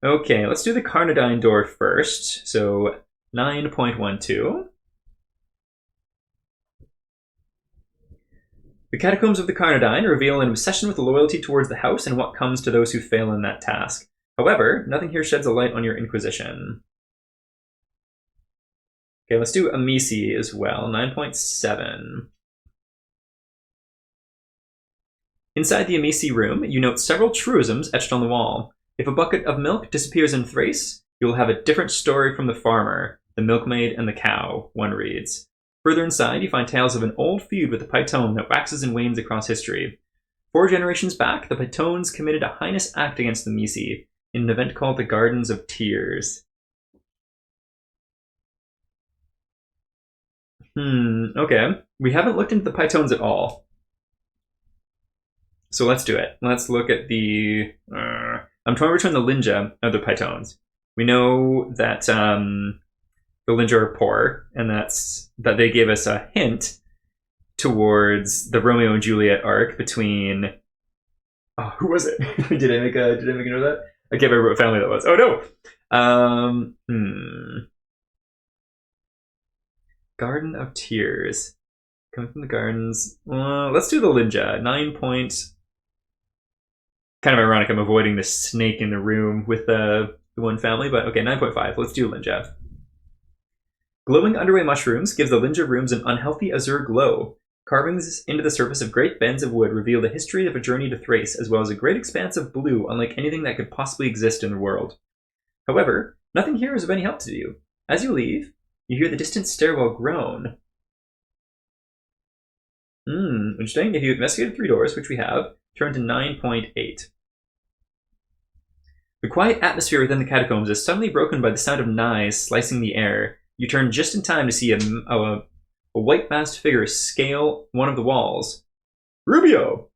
Okay, let's do the Carnadine door first. So, 9.12. The Catacombs of the Carnadine reveal an obsession with loyalty towards the house and what comes to those who fail in that task. However, nothing here sheds a light on your Inquisition. Okay, let's do Amici as well, 9.7. Inside the Amici room, you note several truisms etched on the wall. If a bucket of milk disappears in Thrace, you will have a different story from the farmer, the milkmaid, and the cow, one reads. Further inside, you find tales of an old feud with the Python that waxes and wanes across history. 4 generations back, the Pythons committed a heinous act against the Misi in an event called the Gardens of Tears. Okay. We haven't looked into the Pythons at all. So let's do it. Let's look at the... I'm trying to return the Linja of the Pythons. We know that the Linja are poor, and that they gave us a hint towards the Romeo and Juliet arc between... Oh, who was it? did I make a note of that? I can't remember what family that was. Oh no! Garden of Tears. Coming from the gardens. Let's do the Linja. 9 points. Kind of ironic I'm avoiding the snake in the room with the one family, but okay, 9.5. Let's do Linja. Glowing underway mushrooms gives the Linja rooms an unhealthy azure glow. Carvings into the surface of great bends of wood reveal the history of a journey to Thrace, as well as a great expanse of blue unlike anything that could possibly exist in the world. However, nothing here is of any help to you. As you leave, you hear the distant stairwell groan. Interesting. If you investigated 3 doors, which we have, turn to 9.8. The quiet atmosphere within the catacombs is suddenly broken by the sound of knives slicing the air. You turn just in time to see a white-masked figure scale one of the walls. Rubio!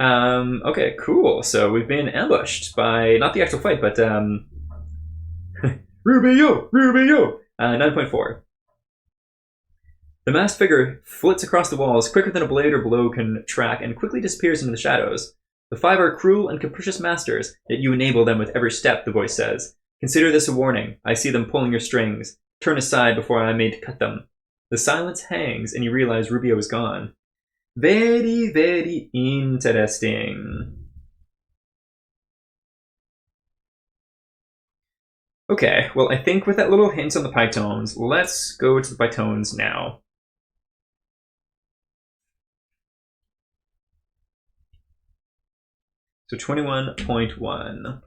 Okay, cool. So we've been ambushed by, not the actual fight, but, Rubio! 9.4. The masked figure flits across the walls quicker than a blade or blow can track and quickly disappears into the shadows. The 5 are cruel and capricious masters, yet you enable them with every step, the voice says. Consider this a warning. I see them pulling your strings. Turn aside before I am made to cut them. The silence hangs, and you realize Rubio is gone. Very, very interesting. Okay, well, I think with that little hint on the Pythons, let's go to the Pythons now. So 21.1.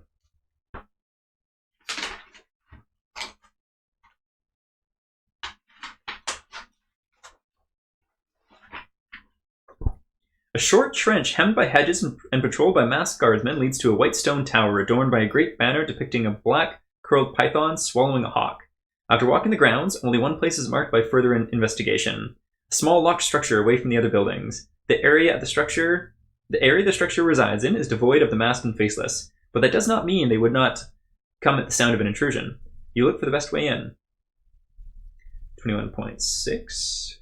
A short trench hemmed by hedges and patrolled by masked guardsmen leads to a white stone tower adorned by a great banner depicting a black curled python swallowing a hawk. After walking the grounds, only one place is marked by further investigation. A small locked structure away from the other buildings. The area the structure resides in is devoid of the masked and faceless, but that does not mean they would not come at the sound of an intrusion. You look for the best way in. 21.6.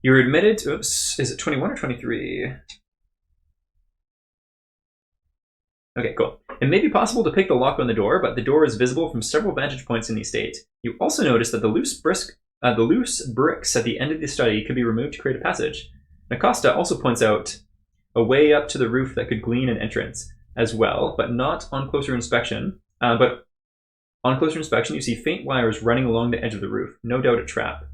You're admitted to, oops, is it 21 or 23? Okay, cool. It may be possible to pick the lock on the door, but the door is visible from several vantage points in the estate. You also notice that the loose bricks at the end of the study could be removed to create a passage. Acosta also points out a way up to the roof that could glean an entrance as well, but not on closer inspection. But on closer inspection, you see faint wires running along the edge of the roof. No doubt a trap.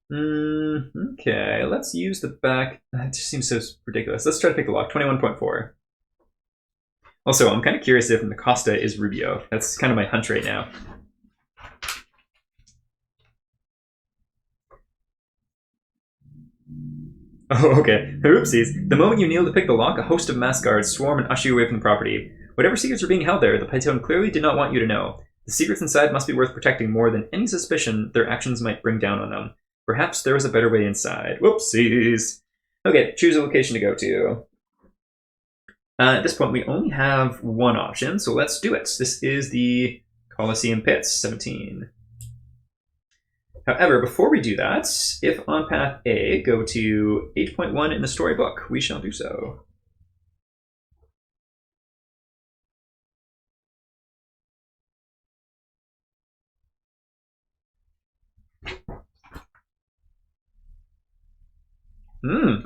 Okay, let's use the back. That just seems so ridiculous. Let's try to pick the lock. 21.4. Also, I'm kind of curious if Acosta is Rubio. That's kind of my hunch right now. Oh, okay. Oopsies. The moment you kneel to pick the lock, a host of masked guards swarm and usher you away from the property. Whatever secrets are being held there, the Python clearly did not want you to know. The secrets inside must be worth protecting more than any suspicion their actions might bring down on them. Perhaps there was a better way inside. Whoopsies. Okay, choose a location to go to. At this point, we only have one option, so let's do it. This is the Colosseum Pits, 17. However, before we do that, if on path A, go to 8.1 in the storybook, we shall do so.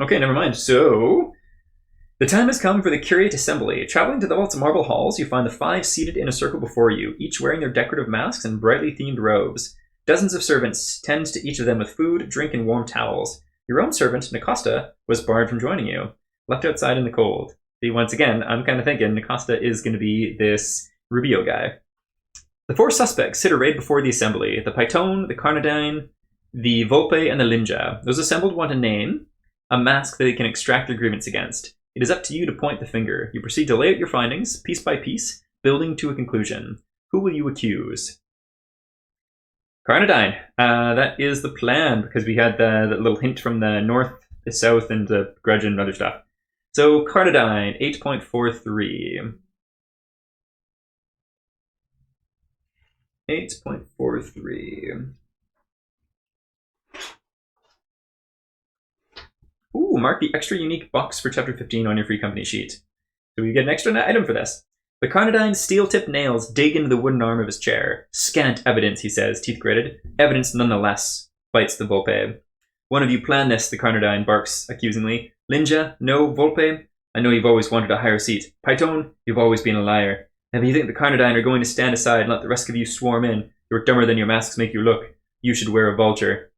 Okay, never mind. So, the time has come for the Curate Assembly. Traveling to the vault's marble halls, you find the 5 seated in a circle before you, each wearing their decorative masks and brightly themed robes. Dozens of servants tend to each of them with food, drink, and warm towels. Your own servant, Nicosta, was barred from joining you, left outside in the cold. See, once again, I'm kind of thinking Nicosta is going to be this Rubio guy. The 4 suspects sit arrayed before the assembly: the Python, the Carnadine, the Volpe, and the Linja. Those assembled want a name, a mask that they can extract their grievance against. It is up to you to point the finger. You proceed to lay out your findings, piece by piece, building to a conclusion. Who will you accuse? Carnadine. That is the plan, because we had the little hint from the north, the south, and the grudge and other stuff. So, Carnadine, 8.43. 8.43. Ooh, mark the extra unique box for Chapter 15 on your free company sheet. So we get an extra item for this. The Carnadine's steel-tipped nails dig into the wooden arm of his chair. Scant evidence, he says, teeth gritted. Evidence nonetheless, bites the Volpe. One of you planned this, the Carnadine barks accusingly. Linja, no, Volpe? I know you've always wanted a higher seat. Python, you've always been a liar. If you think the Carnadine are going to stand aside and let the rest of you swarm in, you're dumber than your masks make you look. You should wear a vulture.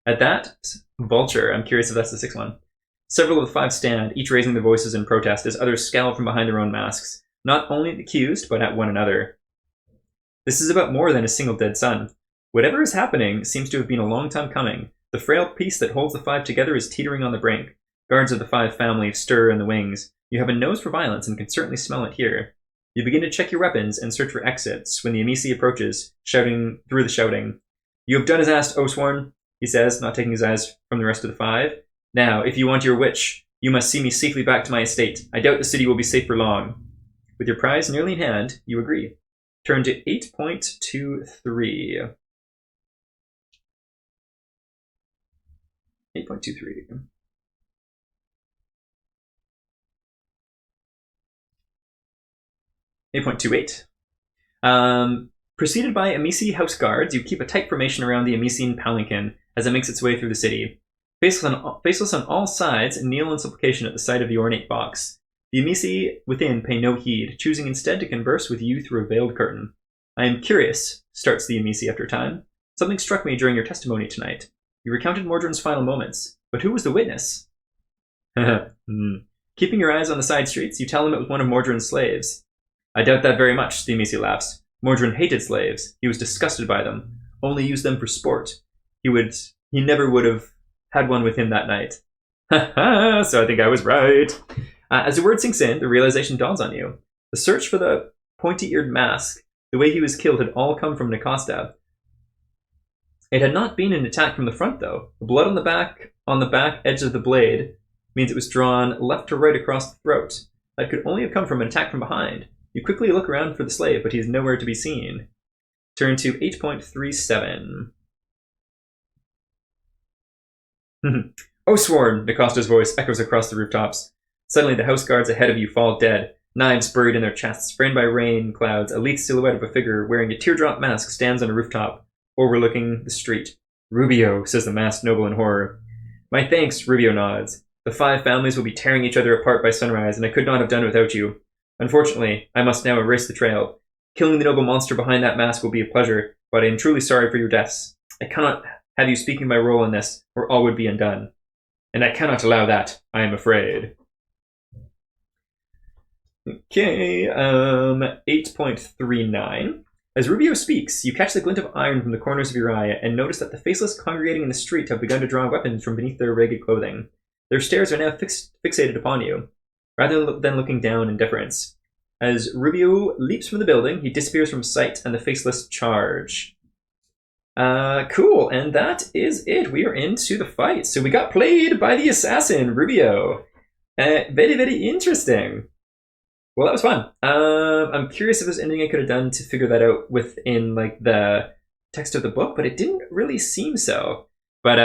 At that, vulture, I'm curious if that's the 6th one. Several of the 5 stand, each raising their voices in protest as others scowl from behind their own masks, not only at the accused, but at one another. This is about more than a single dead son. Whatever is happening seems to have been a long time coming. The frail piece that holds the 5 together is teetering on the brink. Guards of the 5 family stir in the wings. You have a nose for violence and can certainly smell it here. You begin to check your weapons and search for exits when the emissary approaches, shouting through the shouting. You have done as asked, Oathsworn, he says, not taking his eyes from the rest of the 5. Now, if you want your witch, you must see me safely back to my estate. I doubt the city will be safe for long. With your prize nearly in hand, you agree. Turn to 8.23. 8.23. Preceded by Emisi house guards, you keep a tight formation around the Emisian palanquin as it makes its way through the city. Faceless on all sides, kneel in supplication at the sight of the ornate box. The Emisi within pay no heed, choosing instead to converse with you through a veiled curtain. I am curious, starts the Emisi after a time. Something struck me during your testimony tonight. You recounted Mordred's final moments, but who was the witness? Keeping your eyes on the side streets, you tell him it was one of Mordred's slaves. I doubt that very much, the Emisi laughs. Mordred hated slaves. He was disgusted by them. Only used them for sport. He never would have had one with him that night. So I think I was right. As the word sinks in, the realization dawns on you. The search for the pointy-eared mask, the way he was killed, had all come from Nicosta. It had not been an attack from the front, though. The blood on the back edge of the blade means it was drawn left to right across the throat. That could only have come from an attack from behind. You quickly look around for the slave, but he is nowhere to be seen. Turn to 8.37. Oathsworn! Nicosta's voice echoes across the rooftops. Suddenly, the house guards ahead of you fall dead, knives buried in their chests, framed by rain clouds. A lithe silhouette of a figure wearing a teardrop mask stands on a rooftop, overlooking the street. Rubio, says the masked noble in horror. My thanks, Rubio nods. The 5 families will be tearing each other apart by sunrise, and I could not have done it without you. Unfortunately, I must now erase the trail. Killing the noble monster behind that mask will be a pleasure, but I am truly sorry for your deaths. I cannot have you speaking my role in this, or all would be undone. And I cannot allow that, I am afraid. Okay, 8.39. As Rubio speaks, you catch the glint of iron from the corners of your eye and notice that the faceless congregating in the street have begun to draw weapons from beneath their ragged clothing. Their stares are now fixated upon you, rather than looking down in deference. As Rubio leaps from the building, he disappears from sight and the faceless charge. Cool, and that is it. We are into the fight. So we got played by the assassin, Rubio. Very, very interesting. Well, that was fun. I'm curious if there's anything I could have done to figure that out within like the text of the book, but it didn't really seem so. But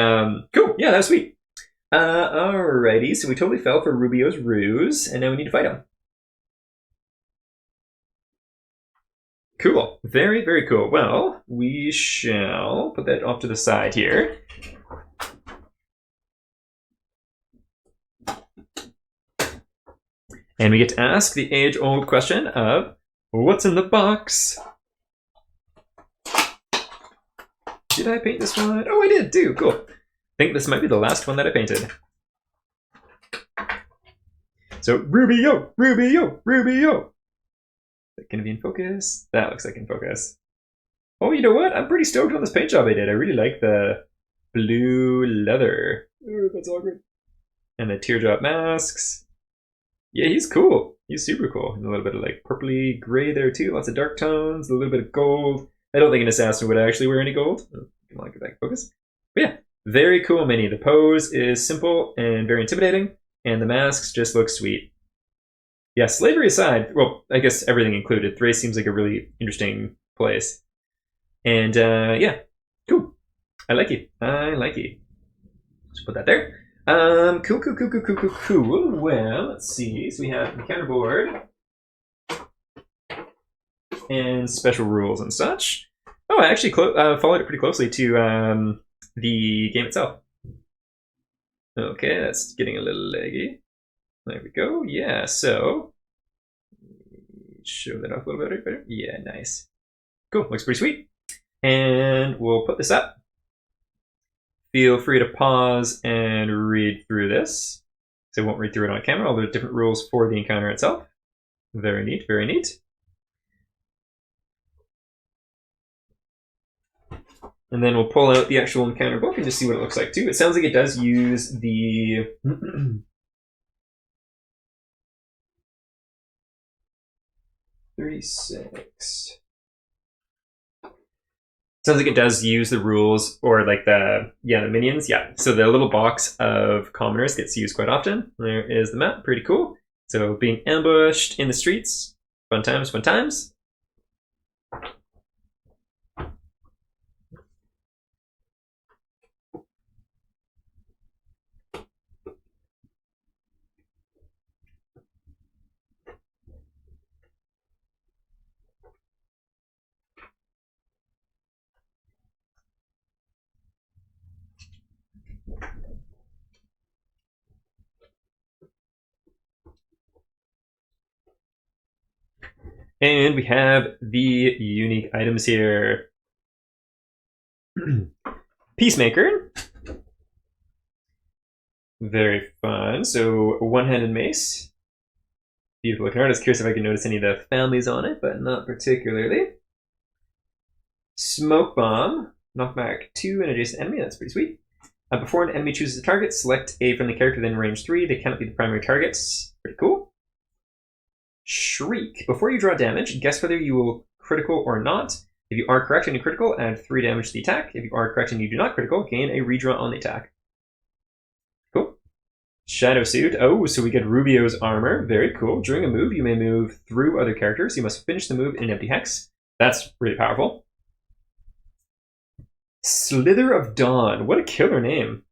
cool, yeah, that was sweet. Alrighty, so we totally fell for Rubio's ruse, and now we need to fight him. Cool, very, very cool. Well, we shall put that off to the side here. And we get to ask the age-old question of, what's in the box? Did I paint this one? Oh, I did too, cool. I think this might be the last one that I painted. So, Rubio, Rubio, Rubio. Is that gonna be in focus? That looks like in focus. Oh, you know what? I'm pretty stoked on this paint job I did. I really like the blue leather. Oh, that's awkward. And the teardrop masks. Yeah, he's cool. He's super cool. And a little bit of like purpley gray there too. Lots of dark tones, a little bit of gold. I don't think an assassin would actually wear any gold. Come on, get back focus. But yeah, very cool mini. The pose is simple and very intimidating, and the masks just look sweet. Yeah, slavery aside, well, I guess everything included, Thrace seems like a really interesting place. And yeah, cool. I like it. I like it. Just put that there. Cool. Well, let's see. So we have the counterboard and special rules and such. Oh, I actually followed it pretty closely to the game itself. Okay, that's getting a little leggy. There we go. Yeah, so show that off a little bit better. Yeah, nice. Cool, looks pretty sweet. And we'll put this up. Feel free to pause and read through this. So I won't read through it on camera, all the different rules for the encounter itself. Very neat, very neat. And then we'll pull out the actual encounter book and just see what it looks like too. It sounds like it does use the... $36. Sounds like it does use the rules, or like the minions, yeah. So the little box of commoners gets used quite often. There is the map, pretty cool. So being ambushed in the streets, fun times, fun times. And we have the unique items here. Peacemaker. Very fun. So one-handed mace. Beautiful looking art. I was curious if I could notice any of the families on it, but not particularly. Smoke bomb. Knock back 2 an adjacent enemy. That's pretty sweet. Before an enemy chooses a target, select a friendly character within range 3. They cannot be the primary targets. Pretty cool. Shriek. Before you draw damage, guess whether you will critical or not. If you are correct and you critical, add 3 damage to the attack. If you are correct and you do not critical, gain a redraw on the attack. Cool. Shadow suit. Oh, so we get Rubio's armor. Very cool. During a move, you may move through other characters. You must finish the move in an empty hex. That's really powerful. Slither of Dawn. What a killer name.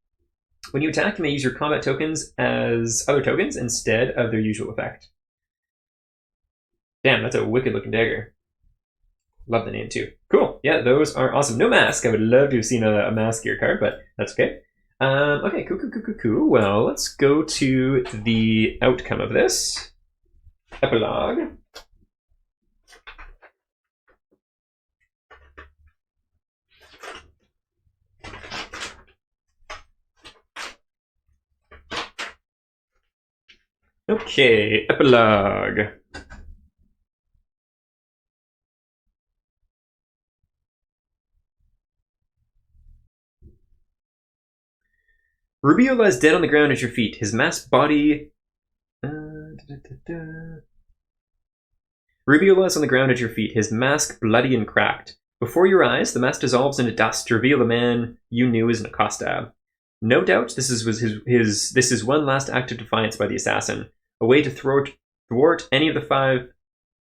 When you attack, you may use your combat tokens as other tokens instead of their usual effect. Damn, that's a wicked looking dagger. Love the name too. Cool. Yeah, those are awesome. No mask. I would love to have seen a mask gear card, but that's okay. Okay, cool. Well, let's go to the outcome of this. Epilogue. Okay, epilogue. Rubio lies dead on the ground at your feet. His masked body... Rubio lies on the ground at your feet, his mask bloody and cracked. Before your eyes, the mask dissolves into dust to reveal the man you knew as Nakasta. No doubt this is one last act of defiance by the assassin, a way to thwart any of the five,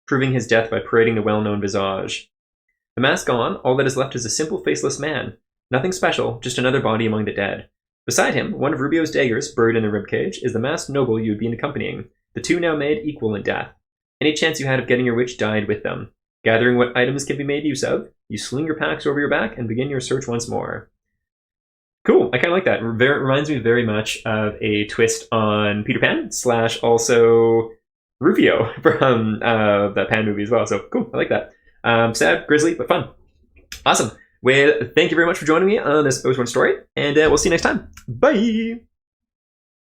proving his death by parading the well-known visage. The mask gone, all that is left is a simple faceless man. Nothing special, just another body among the dead. Beside him, one of Rubio's daggers, buried in the ribcage, is the masked noble you had been accompanying, the two now made equal in death. Any chance you had of getting your witch died with them. Gathering what items can be made use of, you sling your packs over your back and begin your search once more. Cool, I kind of like that. It reminds me very much of a twist on Peter Pan / also Rufio from that Pan movie as well. So cool, I like that. Sad, grisly, but fun. Awesome. Well, thank you very much for joining me on this Oathsworn story, and we'll see you next time. Bye!